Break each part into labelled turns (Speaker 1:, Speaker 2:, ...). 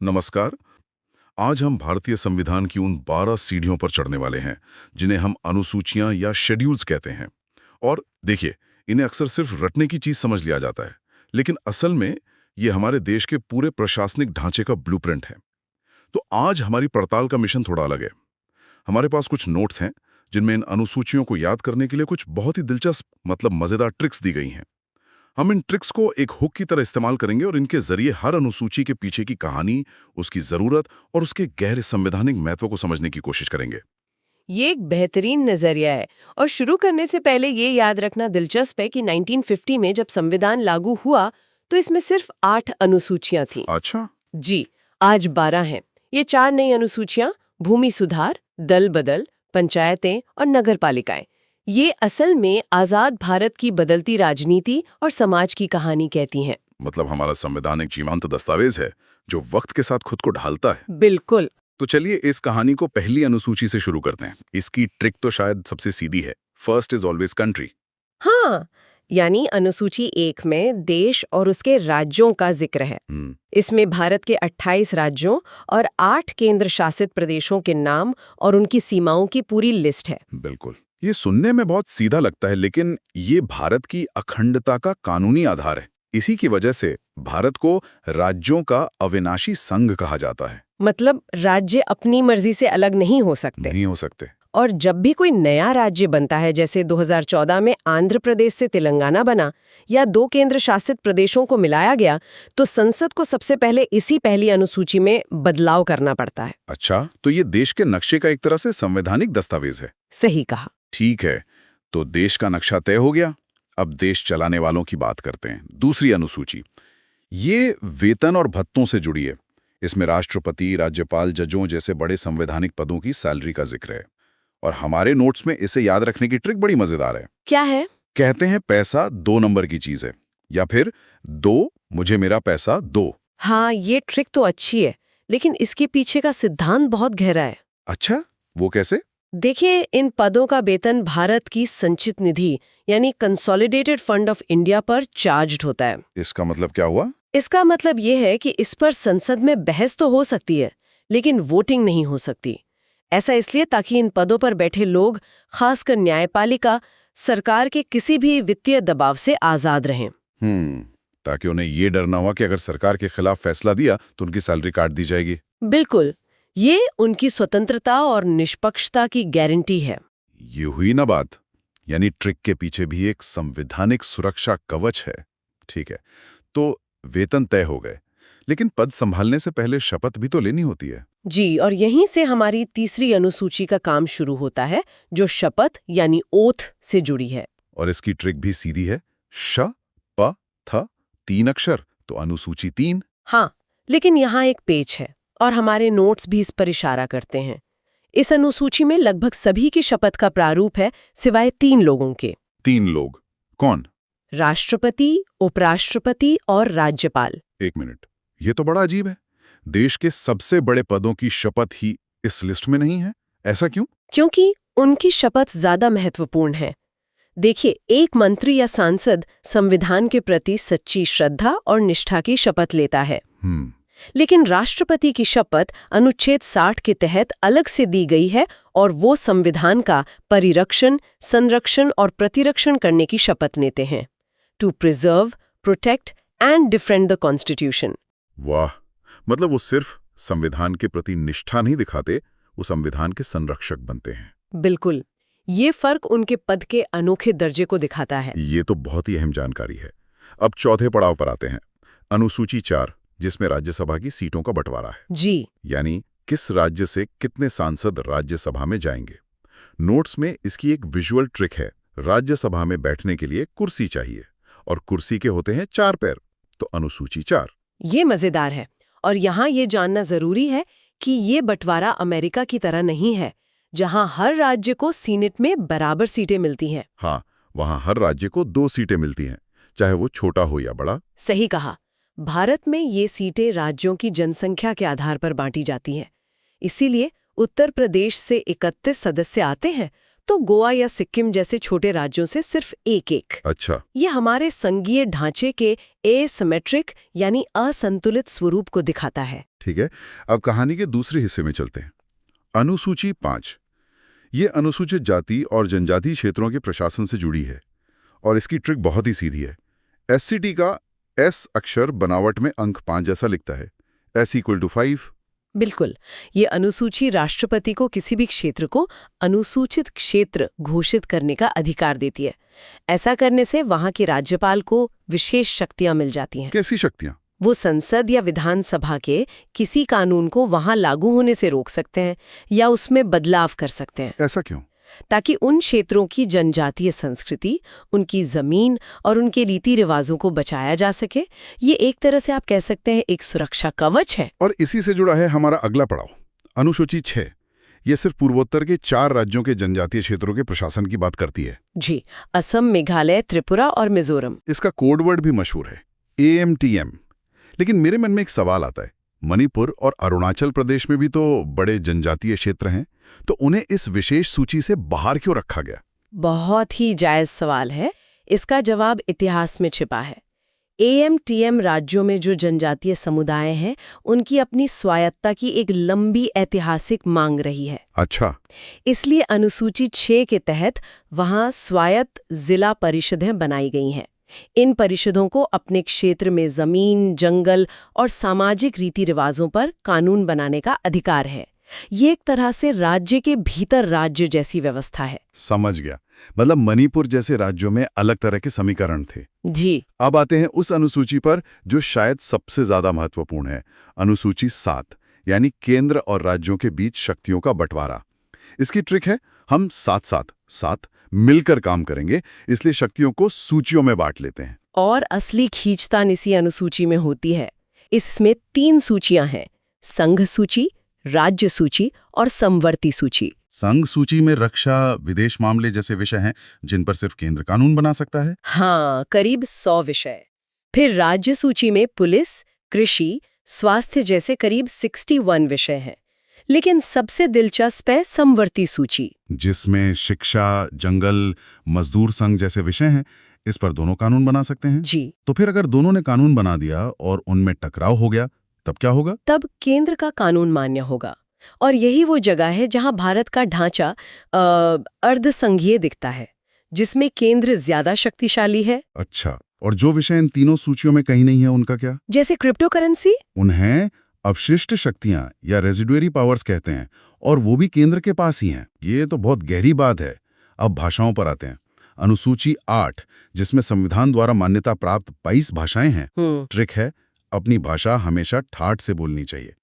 Speaker 1: नमस्कार। आज हम भारतीय संविधान की उन 12 सीढ़ियों पर चढ़ने वाले हैं जिन्हें हम अनुसूचियां या शेड्यूल्स कहते हैं। और देखिए, इन्हें अक्सर सिर्फ रटने की चीज समझ लिया जाता है, लेकिन असल में ये हमारे देश के पूरे प्रशासनिक ढांचे का ब्लूप्रिंट है। तो आज हमारी पड़ताल का मिशन थोड़ा अलग है। हमारे पास कुछ नोट्स हैं जिनमें इन अनुसूचियों को याद करने के लिए कुछ बहुत ही दिलचस्प मजेदार ट्रिक्स दी गई हैं। हम इन ट्रिक्स को एक हुक की तरह इस्तेमाल करेंगे और इनके जरिए हर अनुसूची के पीछे की कहानी, उसकी जरूरत और उसके गहरे संवैधानिक महत्व को समझने की कोशिश करेंगे।
Speaker 2: ये एक बेहतरीन नजरिया है। और शुरू करने से पहले ये याद रखना दिलचस्प है कि 1950 में जब संविधान लागू हुआ तो इसमें सिर्फ 8 अनुसूचियां थीं।
Speaker 1: अच्छा।
Speaker 2: जी, आज 12 हैं। ये 4 नई अनुसूचियां भूमि सुधार, दल बदल, पंचायतें और नगर पालिकाएं, ये असल में आजाद भारत की बदलती राजनीति और समाज की कहानी कहती हैं।
Speaker 1: मतलब हमारा संवैधानिक जीवंत दस्तावेज है जो वक्त के साथ खुद को ढालता है।
Speaker 2: बिल्कुल।
Speaker 1: तो चलिए इस कहानी को पहली अनुसूची से शुरू करते हैं। इसकी ट्रिक तो शायद सबसे सीधी है। First is always country.
Speaker 2: हाँ, यानी अनुसूची 1 में देश और उसके राज्यों का जिक्र है। इसमें भारत के 28 राज्यों और 8 केंद्र शासित प्रदेशों के नाम और उनकी सीमाओं की पूरी लिस्ट है।
Speaker 1: बिल्कुल। ये सुनने में बहुत सीधा लगता है, लेकिन ये भारत की अखंडता का कानूनी आधार है। इसी की वजह से भारत को राज्यों का अविनाशी संघ कहा जाता है।
Speaker 2: मतलब राज्य अपनी मर्जी से अलग नहीं हो सकते। और जब भी कोई नया राज्य बनता है, जैसे 2014 में आंध्र प्रदेश से तेलंगाना बना या 2 केंद्र शासित प्रदेशों को मिलाया गया, तो संसद को सबसे पहले इसी पहली अनुसूची में बदलाव करना पड़ता है।
Speaker 1: अच्छा, तो ये देश के नक्शे का एक तरह से संवैधानिक दस्तावेज है।
Speaker 2: सही कहा।
Speaker 1: ठीक है, तो देश का नक्शा तय हो गया। अब देश चलाने वालों की बात करते हैं। दूसरी अनुसूची, ये वेतन और भत्तों से जुड़ी है। इसमें राष्ट्रपति, राज्यपाल, जजों जैसे बड़े संवैधानिक पदों की सैलरी का जिक्र है। और हमारे नोट्स में इसे याद रखने की ट्रिक बड़ी मजेदार है।
Speaker 2: क्या है?
Speaker 1: कहते हैं पैसा 2 नंबर की चीज है, या फिर दो मुझे मेरा पैसा दो।
Speaker 2: हाँ, ये ट्रिक तो अच्छी है, लेकिन इसके पीछे का सिद्धांत बहुत गहरा है।
Speaker 1: अच्छा, वो कैसे?
Speaker 2: देखिए, इन पदों का वेतन भारत की संचित निधि यानी कंसोलिडेटेड फंड ऑफ इंडिया पर चार्ज्ड होता है।
Speaker 1: इसका मतलब क्या हुआ?
Speaker 2: इसका मतलब ये है कि इस पर संसद में बहस तो हो सकती है, लेकिन वोटिंग नहीं हो सकती। ऐसा इसलिए ताकि इन पदों पर बैठे लोग, खासकर न्यायपालिका, सरकार के किसी भी वित्तीय दबाव से आजाद रहें।
Speaker 1: ताकि उन्हें ये डर ना हुआ कि अगर सरकार के खिलाफ फैसला दिया तो उनकी सैलरी काट दी जाएगी।
Speaker 2: बिल्कुल, ये उनकी स्वतंत्रता और निष्पक्षता की गारंटी है।
Speaker 1: ये हुई ना बात, यानी ट्रिक के पीछे भी एक संवैधानिक सुरक्षा कवच है। ठीक है, तो वेतन तय हो गए, लेकिन पद संभालने से पहले शपथ भी तो लेनी होती है।
Speaker 2: जी, और यहीं से हमारी तीसरी अनुसूची का काम शुरू होता है, जो शपथ यानी ओथ से जुड़ी है।
Speaker 1: और इसकी ट्रिक भी सीधी है। श, प, थ, 3 अक्षर, तो अनुसूची 3।
Speaker 2: हाँ, लेकिन यहाँ एक पेच है और हमारे नोट्स भी इस पर इशारा करते हैं। इस अनुसूची में लगभग सभी की शपथ का प्रारूप है, सिवाय 3 लोगों के।
Speaker 1: 3 लोग कौन?
Speaker 2: राष्ट्रपति, उपराष्ट्रपति और राज्यपाल।
Speaker 1: 1 मिनट, ये तो बड़ा अजीब है। देश के सबसे बड़े पदों की शपथ ही इस लिस्ट में नहीं है। ऐसा क्यों?
Speaker 2: क्योंकि उनकी शपथ ज्यादा महत्वपूर्ण है। देखिए, एक मंत्री या सांसद संविधान के प्रति सच्ची श्रद्धा और निष्ठा की शपथ लेता है। लेकिन राष्ट्रपति की शपथ अनुच्छेद 60 के तहत अलग से दी गई है और वो संविधान का परिरक्षण, संरक्षण और प्रतिरक्षण करने की शपथ लेते हैं। To preserve, protect and defend the constitution.
Speaker 1: वाह, मतलब वो सिर्फ संविधान के प्रति निष्ठा नहीं दिखाते, वो संविधान के संरक्षक बनते हैं।
Speaker 2: बिल्कुल, ये फर्क उनके पद के अनोखे दर्जे को दिखाता है।
Speaker 1: ये तो बहुत ही अहम जानकारी है। अब चौथे पड़ाव पर आते हैं, अनुसूची 4, जिसमें राज्यसभा की सीटों का बंटवारा है।
Speaker 2: जी,
Speaker 1: यानी किस राज्य से कितने सांसद राज्यसभा में जाएंगे। नोट्स में इसकी एक विजुअल ट्रिक है। राज्यसभा में बैठने के लिए कुर्सी चाहिए और कुर्सी के होते हैं 4 पैर, तो अनुसूची 4।
Speaker 2: ये मजेदार है। और यहाँ ये जानना जरूरी है कि ये बंटवारा अमेरिका की तरह नहीं है, जहाँ हर राज्य को सीनेट में बराबर सीटें मिलती हैं।
Speaker 1: हाँ, वहाँ हर राज्य को 2 सीटें मिलती हैं, चाहे वो छोटा हो या बड़ा।
Speaker 2: सही कहा। भारत में ये सीटें राज्यों की जनसंख्या के आधार पर बांटी जाती हैं। इसीलिए उत्तर प्रदेश से 31 सदस्य आते हैं, तो गोवा या सिक्किम जैसे छोटे राज्यों से सिर्फ एक।
Speaker 1: अच्छा।
Speaker 2: ये हमारे संघीय ढांचे के एसिमेट्रिक यानी असंतुलित स्वरूप को दिखाता है।
Speaker 1: ठीक है, अब कहानी के दूसरे हिस्से में चलते हैं। अनुसूची 5 ये अनुसूचित जाति और जनजाति क्षेत्रों के प्रशासन से जुड़ी है और इसकी ट्रिक बहुत ही सीधी है। एससीटी का एस अक्षर बनावट में अंक 5 जैसा लिखता है, S=5।
Speaker 2: बिल्कुल, ये अनुसूची राष्ट्रपति को किसी भी क्षेत्र को अनुसूचित क्षेत्र घोषित करने का अधिकार देती है। ऐसा करने से वहां के राज्यपाल को विशेष शक्तियां मिल जाती हैं।
Speaker 1: कैसी शक्तियां?
Speaker 2: वो संसद या विधानसभा के किसी कानून को वहां लागू होने से रोक सकते हैं या उसमें बदलाव कर सकते हैं।
Speaker 1: ऐसा क्यों?
Speaker 2: ताकि उन क्षेत्रों की जनजातीय संस्कृति, उनकी जमीन और उनके रीति रिवाजों को बचाया जा सके। ये एक तरह से आप कह सकते हैं एक सुरक्षा कवच है।
Speaker 1: और इसी से जुड़ा है हमारा अगला पड़ाव, अनुसूची 6। ये सिर्फ पूर्वोत्तर के 4 राज्यों के जनजातीय क्षेत्रों के प्रशासन की बात करती है।
Speaker 2: जी, असम, मेघालय, त्रिपुरा और मिजोरम।
Speaker 1: इसका कोड वर्ड भी मशहूर है, AMTM। लेकिन मेरे मन में एक सवाल आता है, मणिपुर और अरुणाचल प्रदेश में भी तो बड़े जनजातीय क्षेत्र हैं, तो उन्हें इस विशेष सूची से बाहर क्यों रखा गया?
Speaker 2: बहुत ही जायज सवाल है। इसका जवाब इतिहास में छिपा है। AMTM राज्यों में जो जनजातीय समुदाय हैं, उनकी अपनी स्वायत्ता की एक लंबी ऐतिहासिक मांग रही है।
Speaker 1: अच्छा।
Speaker 2: इसलिए अनुसूची 6 के तहत वहां स्वायत्त जिला परिषदें बनाई गई हैं। इन परिषदों को अपने क्षेत्र में जमीन, जंगल और सामाजिक रीति रिवाजों पर कानून बनाने का अधिकार है। ये एक तरह से राज्य के भीतर राज्य जैसी व्यवस्था है।
Speaker 1: समझ गया, मतलब मणिपुर जैसे राज्यों में अलग तरह के समीकरण थे।
Speaker 2: जी।
Speaker 1: अब आते हैं उस अनुसूची पर जो शायद सबसे ज्यादा महत्वपूर्ण है, अनुसूची 7, यानी केंद्र और राज्यों के बीच शक्तियों का बंटवारा। इसकी ट्रिक है, हम साथ मिलकर काम करेंगे, इसलिए शक्तियों को सूचियों में बांट लेते हैं।
Speaker 2: और असली खींचतान इसी अनुसूची में होती है। इसमें 3 सूचियां हैं, संघ सूची, राज्य सूची और समवर्ती सूची।
Speaker 1: संघ सूची में रक्षा, विदेश मामले जैसे विषय हैं जिन पर सिर्फ केंद्र कानून बना सकता है।
Speaker 2: हाँ, करीब 100 विषय। फिर राज्य सूची में पुलिस, कृषि, स्वास्थ्य जैसे करीब 61 विषय हैं। लेकिन सबसे दिलचस्प है समवर्ती सूची,
Speaker 1: जिसमें शिक्षा, जंगल, मजदूर संघ जैसे विषय हैं। इस पर दोनों कानून बना सकते हैं।
Speaker 2: जी।
Speaker 1: तो फिर अगर दोनों ने कानून बना दिया और उनमें टकराव हो गया, तब क्या होगा?
Speaker 2: तब केंद्र का कानून मान्य होगा। और यही वो जगह है जहां भारत का ढांचा अर्धसंघीय दिखता है, जिसमें केंद्र ज्यादा शक्तिशाली है।
Speaker 1: अच्छा, और जो विषय इन तीनों सूचियों में कहीं नहीं है, उनका क्या?
Speaker 2: जैसे क्रिप्टो करेंसी,
Speaker 1: उन्हें अवशिष्ट शक्तियां या रेजिडुअरी पावर्स कहते हैं, और वो भी केंद्र के पास ही हैं। ये तो बहुत गहरी बात है। अब भाषाओं पर आते हैं। अनुसूची 8, जिसमें संविधान द्वारा मान्यता प्राप्त 22 भाषाएं हैं। ट्रिक है, अपनी भाषा हमेशा ठाठ से बोलनी चाहिए।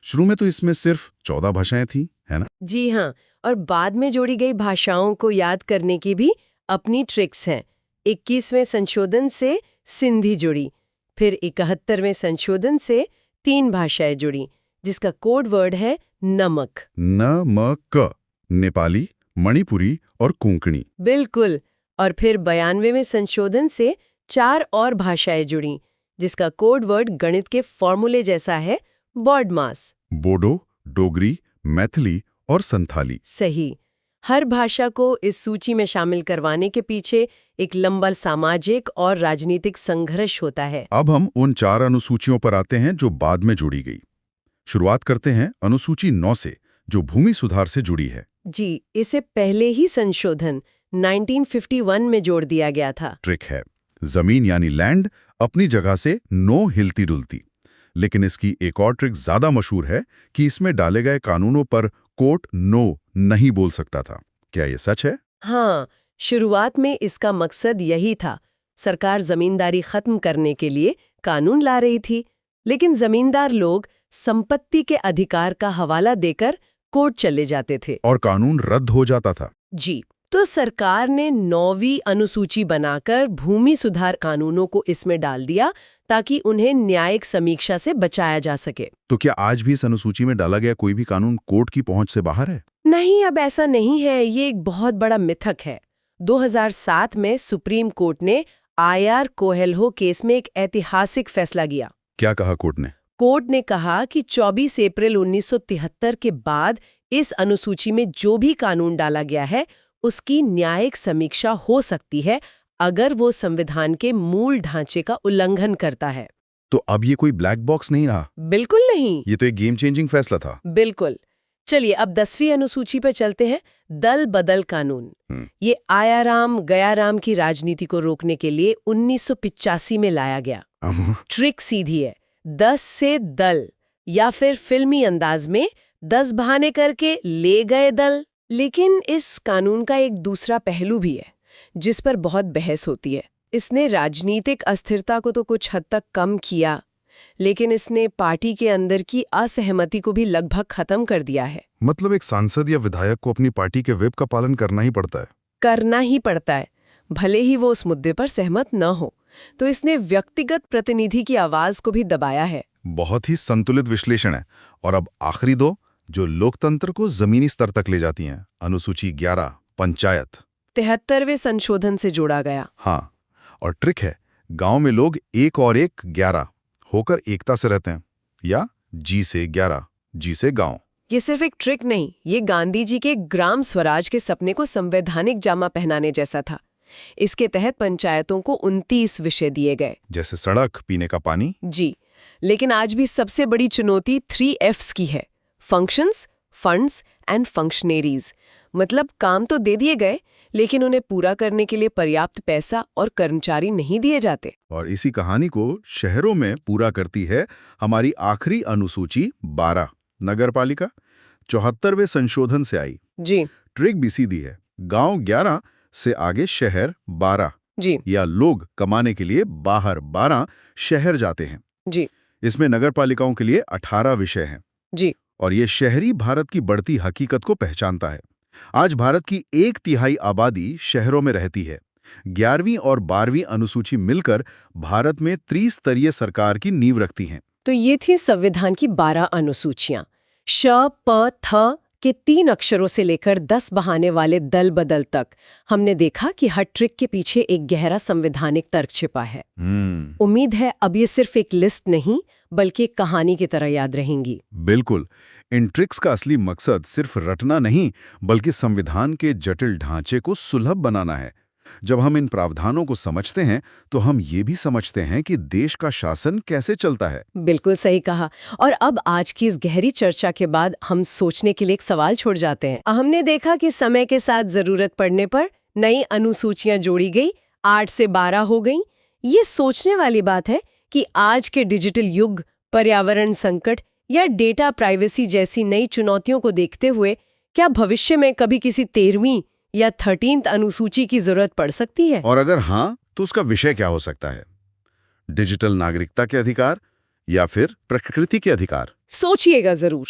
Speaker 1: शुरू में तो इसमें सिर्फ 14 भाषाएं थी, है ना?
Speaker 2: जी हाँ, और बाद में जोड़ी गई भाषाओं को याद करने की भी अपनी ट्रिक्स हैं। 21वें संशोधन से सिंधी जुड़ी, फिर 71वें संशोधन से 3 भाषाएं जुड़ी, जिसका कोड वर्ड है नमक।
Speaker 1: नमक, नेपाली, मणिपुरी और कोंकणी।
Speaker 2: बिल्कुल। और फिर 92वें संशोधन से 4 और भाषाएं जुड़ी, जिसका कोड वर्ड गणित के फॉर्मूले जैसा है, बॉडमास।
Speaker 1: बोडो, डोगरी, मैथिली और संथाली।
Speaker 2: सही। हर भाषा को इस सूची में शामिल करवाने के पीछे एक लंबा सामाजिक और राजनीतिक संघर्ष होता है।
Speaker 1: अब हम उन 4 अनुसूचियों पर आते हैं जो बाद में जोड़ी गई। शुरुआत करते हैं अनुसूची 9 से, जो भूमि सुधार से जुड़ी है।
Speaker 2: जी, इसे पहले ही संशोधन 1951 में जोड़ दिया गया था।
Speaker 1: ट्रिक है, जमीन यानी लैंड अपनी जगह से नो हिलती डुलती। लेकिन इसकी एक और ट्रिक ज्यादा मशहूर है कि इसमें डाले गए कानूनों पर कोर्ट नो नहीं बोल सकता था। क्या ये सच है?
Speaker 2: हाँ, शुरुआत में इसका मकसद यही था। सरकार जमींदारी खत्म करने के लिए कानून ला रही थी, लेकिन जमींदार लोग संपत्ति के अधिकार का हवाला देकर कोर्ट चले जाते थे
Speaker 1: और कानून रद्द हो जाता था।
Speaker 2: जी, तो सरकार ने 9वीं अनुसूची बनाकर भूमि सुधार कानूनों को इसमें डाल दिया ताकि उन्हें न्यायिक समीक्षा से बचाया जा सके।
Speaker 1: तो क्या आज भी इस अनुसूची में डाला गया कोई भी कानून कोर्ट की पहुंच से बाहर है?
Speaker 2: नहीं, अब ऐसा नहीं है। ये एक बहुत बड़ा मिथक है। 2007 में सुप्रीम कोर्ट ने IR कोहेल्हो केस में एक ऐतिहासिक फैसला किया।
Speaker 1: क्या कहा कोर्ट ने?
Speaker 2: कोर्ट ने कहा कि 24 अप्रैल 1973 के बाद इस अनुसूची में जो भी कानून डाला गया है, उसकी न्यायिक समीक्षा हो सकती है अगर वो संविधान के मूल ढांचे का उल्लंघन करता है।
Speaker 1: तो अब ये कोई ब्लैक बॉक्स नहीं रहा,
Speaker 2: बिल्कुल नहीं।
Speaker 1: ये तो एक गेम चेंजिंग फैसला था।
Speaker 2: बिल्कुल। चलिए अब 10वीं अनुसूची पर चलते हैं। दल बदल कानून। ये आयाराम गयाराम की राजनीति को रोकने के लिए 1985 में लाया गया। ट्रिक सीधी है, 10 से दल, या फिर फिल्मी अंदाज में 10 बहाने करके ले गए दल। लेकिन इस कानून का एक दूसरा पहलू भी है जिस पर बहुत बहस होती है। इसने राजनीतिक अस्थिरता को तो कुछ हद तक कम किया, लेकिन इसने पार्टी के अंदर की असहमति को भी लगभग खत्म कर दिया है।
Speaker 1: मतलब एक सांसद या विधायक को अपनी पार्टी के व्हिप का पालन करना ही पड़ता है।
Speaker 2: करना ही पड़ता है, भले ही वो उस मुद्दे पर सहमत न हो। तो इसने व्यक्तिगत प्रतिनिधि की आवाज को भी दबाया है।
Speaker 1: बहुत ही संतुलित विश्लेषण है। और अब आखिरी दो जो लोकतंत्र को जमीनी स्तर तक ले जाती हैं, अनुसूची 11 पंचायत
Speaker 2: 73वें संशोधन से जोड़ा गया।
Speaker 1: हाँ, और ट्रिक है, गांव में लोग 1 और 1 11 होकर एकता से रहते हैं, या जी से 11 जी से गांव।
Speaker 2: ये सिर्फ एक ट्रिक नहीं, ये गांधी जी के ग्राम स्वराज के सपने को संवैधानिक जामा पहनाने जैसा था। इसके तहत पंचायतों को 29 विषय दिए गए,
Speaker 1: जैसे सड़क, पीने का पानी।
Speaker 2: जी, लेकिन आज भी सबसे बड़ी चुनौती 3 F's की है, फंक्शंस, फंड्स एंड फंक्शनरीज। मतलब काम तो दे दिए गए, लेकिन उन्हें पूरा करने के लिए पर्याप्त पैसा और कर्मचारी नहीं दिए जाते।
Speaker 1: और इसी कहानी को शहरों में पूरा करती है हमारी आखिरी अनुसूची 12 नगरपालिका, 74वें संशोधन से आई।
Speaker 2: जी,
Speaker 1: ट्रिक भी सीधी है, गांव 11 से आगे शहर 12,
Speaker 2: जी,
Speaker 1: या लोग कमाने के लिए बाहर 12 शहर जाते हैं।
Speaker 2: जी,
Speaker 1: इसमें नगरपालिकाओं के लिए 18 विषय हैं।
Speaker 2: जी,
Speaker 1: और ये शहरी भारत की बढ़ती हकीकत को पहचानता है। आज भारत की 1/3 आबादी शहरों में रहती है। 11वीं और 12वीं अनुसूची मिलकर भारत में त्रिस्तरीय सरकार की नींव रखती हैं।
Speaker 2: तो ये थी संविधान की 12 अनुसूचियां। श, प, थ के 3 अक्षरों से लेकर 10 बहाने वाले दल बदल तक हमने देखा कि हर ट्रिक के पीछे एक गहरा संवैधानिक तर्क छिपा है। उम्मीद है अब ये सिर्फ एक लिस्ट नहीं बल्कि एक कहानी की तरह याद रहेंगी।
Speaker 1: बिल्कुल, इन ट्रिक्स का असली मकसद सिर्फ रटना नहीं बल्कि संविधान के जटिल ढांचे को सुलभ बनाना है। जब हम इन प्रावधानों को समझते हैं तो हम ये भी समझते हैं कि देश का शासन कैसे चलता है।
Speaker 2: बिल्कुल सही कहा। और अब आज की इस गहरी चर्चा के बाद हम सोचने के लिए एक सवाल छोड़ जाते हैं। हमने देखा कि समय के साथ जरूरत पड़ने पर नई अनुसूचियां जोड़ी गई, 8 से 12 हो गई। ये सोचने वाली बात है कि आज के डिजिटल युग, पर्यावरण संकट या डेटा प्राइवेसी जैसी नई चुनौतियों को देखते हुए क्या भविष्य में कभी किसी 13वीं या 13th अनुसूची की जरूरत पड़ सकती है?
Speaker 1: और अगर हाँ, तो उसका विषय क्या हो सकता है? डिजिटल नागरिकता के अधिकार या फिर प्रकृति के अधिकार?
Speaker 2: सोचिएगा जरूर।